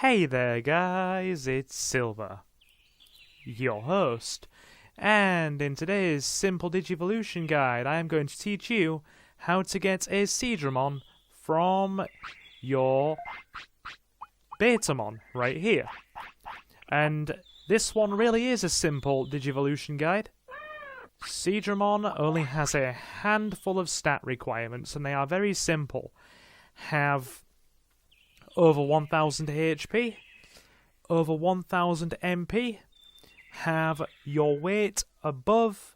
Hey there guys, it's Silver, your host, and in today's simple Digivolution guide I am going to teach you how to get a Seadramon from your Betamon right here. And this one really is a simple Digivolution guide. Seadramon only has a handful of stat requirements and they are very simple. Have over 1000 HP, over 1000 MP, have your weight above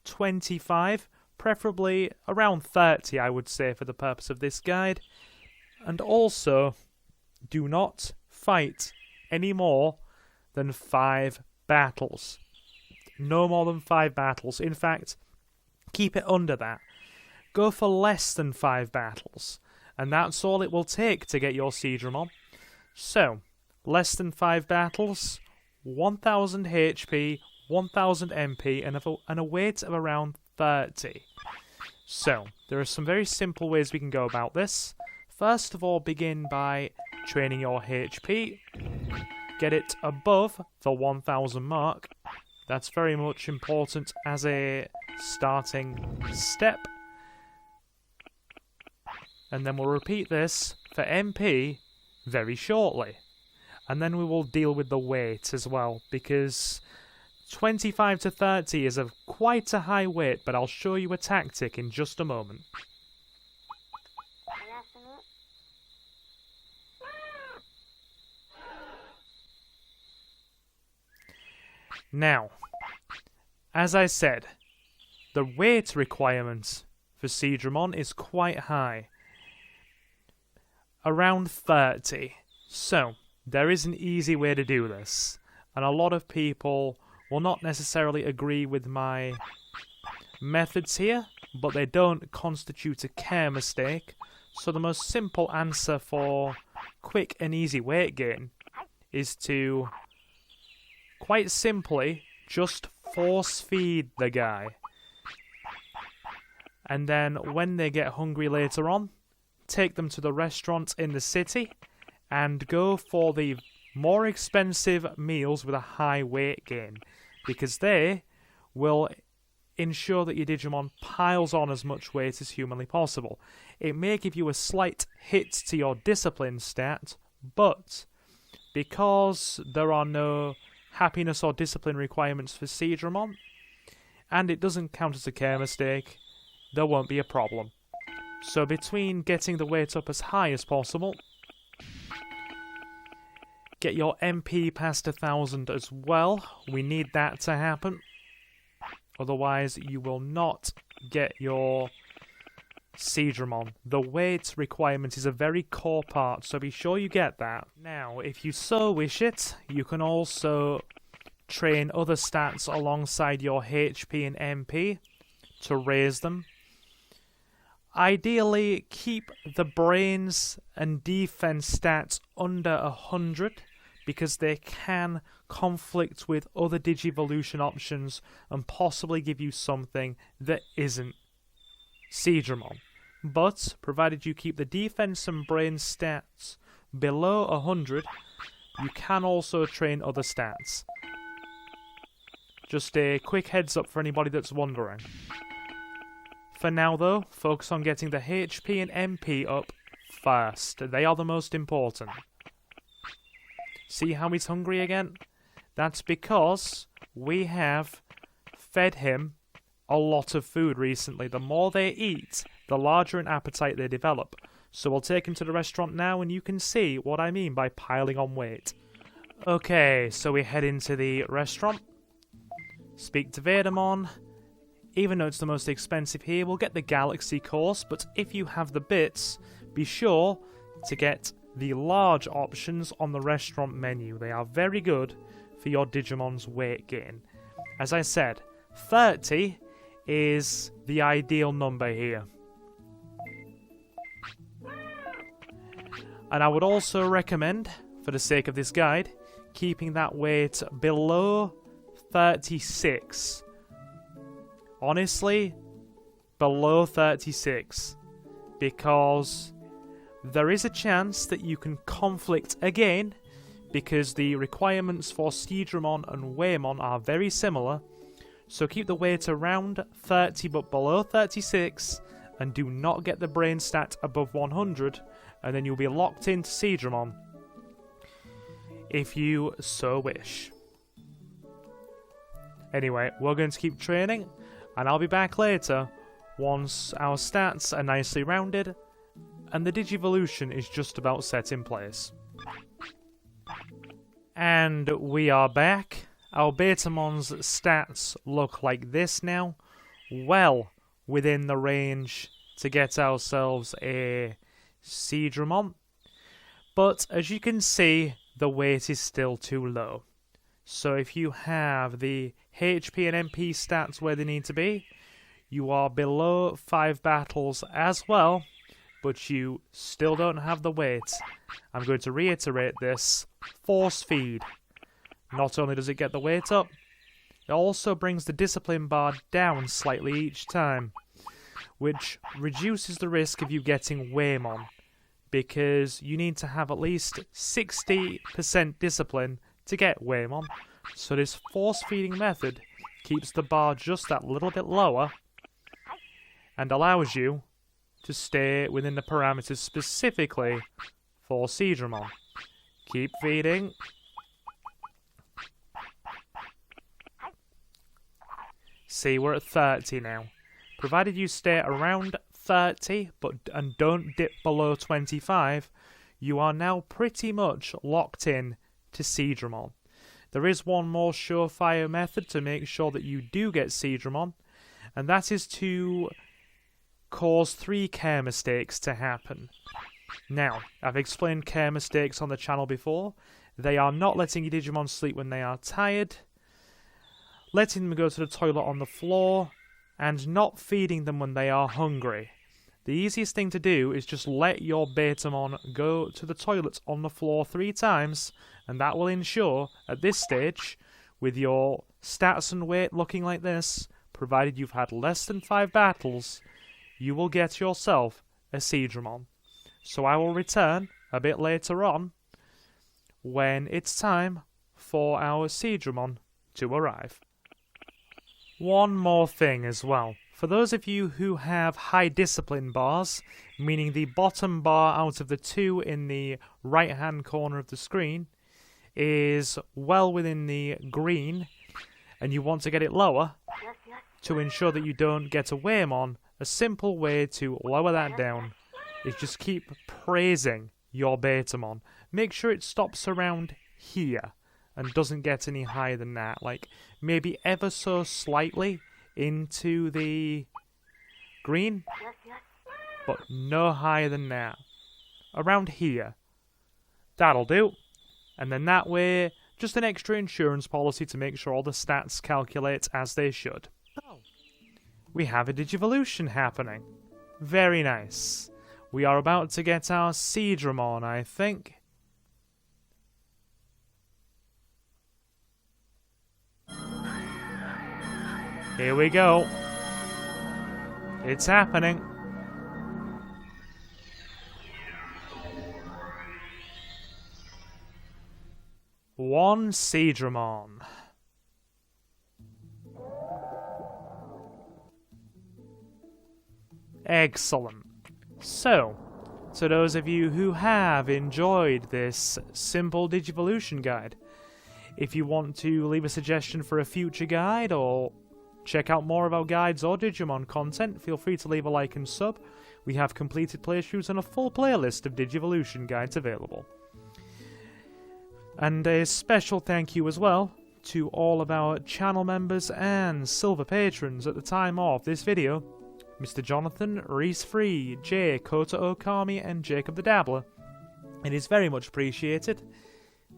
25, preferably around 30 I would say for the purpose of this guide, and also do not fight any more than 5 battles. No more than 5 battles. In fact, keep it under that. Go for less than 5 battles. And that's all it will take to get your Seadramon. So, less than 5 battles, 1000 HP, 1000 MP, and a weight of around 30. So, there are some very simple ways we can go about this. First of all, begin by training your HP. Get it above the 1000 mark. That's very much important as a starting step. And then we'll repeat this for MP very shortly. And then we will deal with the weight as well, because 25 to 30 is quite a high weight, but I'll show you a tactic in just a moment. Now, as I said, the weight requirement for Seadramon is quite high. Around 30. So, there is an easy way to do this. And a lot of people will not necessarily agree with my methods here, but they don't constitute a care mistake. So the most simple answer for quick and easy weight gain is to quite simply just force feed the guy. And then when they get hungry later on, take them to the restaurant in the city and go for the more expensive meals with a high weight gain, because they will ensure that your Digimon piles on as much weight as humanly possible. It may give you a slight hit to your discipline stat, but because there are no happiness or discipline requirements for Seadramon, and it doesn't count as a care mistake, there won't be a problem. So between getting the weight up as high as possible, get your MP past 1000 as well. We need that to happen. Otherwise, you will not get your Seadramon. The weight requirement is a very core part, so be sure you get that. Now, if you so wish it, you can also train other stats alongside your HP and MP to raise them. Ideally, keep the brains and defense stats under 100 because they can conflict with other Digivolution options and possibly give you something that isn't Seadramon. But, provided you keep the defense and brain stats below 100, you can also train other stats. Just a quick heads up for anybody that's wondering. For now though, focus on getting the HP and MP up first. They are the most important. See how he's hungry again? That's because we have fed him a lot of food recently. The more they eat, the larger an appetite they develop. So we'll take him to the restaurant now and you can see what I mean by piling on weight. Okay, so we head into the restaurant. Speak to Betamon. Even though it's the most expensive here, we'll get the Galaxy course, but if you have the bits, be sure to get the large options on the restaurant menu. They are very good for your Digimon's weight gain. As I said, 30 is the ideal number here. And I would also recommend, for the sake of this guide, keeping that weight below 36. Honestly, below 36, because there is a chance that you can conflict again because the requirements for Seadramon and Waymon are very similar. So keep the weight around 30 but below 36, and do not get the brain stat above 100, and then you'll be locked into Seadramon if you so wish. Anyway, we're going to keep training, and I'll be back later once our stats are nicely rounded and the Digivolution is just about set in place. And we are back. Our Betamon's stats look like this now, well within the range to get ourselves a Seadramon. But as you can see, the weight is still too low. So if you have the HP and MP stats where they need to be, you are below 5 battles as well, but you still don't have the weight. I'm going to reiterate this. Force feed. Not only does it get the weight up, it also brings the discipline bar down slightly each time, which reduces the risk of you getting Waymon, because you need to have at least 60% discipline to get Waymon. So this force feeding method keeps the bar just that little bit lower and allows you to stay within the parameters specifically for Seadramon. Keep feeding. See, we're at 30 now. Provided you stay around 30 and don't dip below 25, you are now pretty much locked in to Seadramon. There is one more surefire method to make sure that you do get Seadramon, and that is to cause 3 care mistakes to happen. Now, I've explained care mistakes on the channel before. They are not letting your Digimon sleep when they are tired, letting them go to the toilet on the floor, and not feeding them when they are hungry. The easiest thing to do is just let your Betamon go to the toilet on the floor 3 times, and that will ensure, at this stage, with your stats and weight looking like this, provided you've had less than 5 battles, you will get yourself a Seadramon. So I will return a bit later on when it's time for our Seadramon to arrive. One more thing as well. For those of you who have high discipline bars, meaning the bottom bar out of the 2 in the right hand corner of the screen is well within the green, and you want to get it lower to ensure that you don't get a Waymon, a simple way to lower that down is just keep praising your Betamon. Make sure it stops around here and doesn't get any higher than that. Like, maybe ever so slightly into the green, but no higher than that. Around here. That'll do. And then that way, just an extra insurance policy to make sure all the stats calculate as they should. We have a Digivolution happening. Very nice. We are about to get our Seadramon, I think. Here we go. It's happening. One Seadramon. Excellent. So, to those of you who have enjoyed this simple Digivolution guide, if you want to leave a suggestion for a future guide or check out more of our guides or Digimon content, feel free to leave a like and sub. We have completed playthroughs and a full playlist of Digivolution guides available. And a special thank you as well to all of our channel members and silver patrons at the time of this video. Mr. Jonathan, Reese Free, Jay, Kota Okami, and Jacob the Dabbler. It is very much appreciated.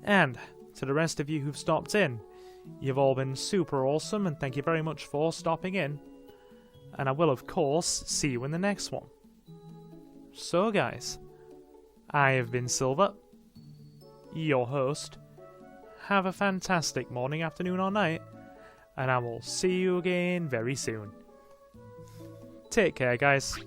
And to the rest of you who've stopped in, you've all been super awesome, and thank you very much for stopping in. And I will, of course, see you in the next one. So, guys, I have been Silver, your host. Have a fantastic morning, afternoon, or night, and I will see you again very soon. Take care, guys.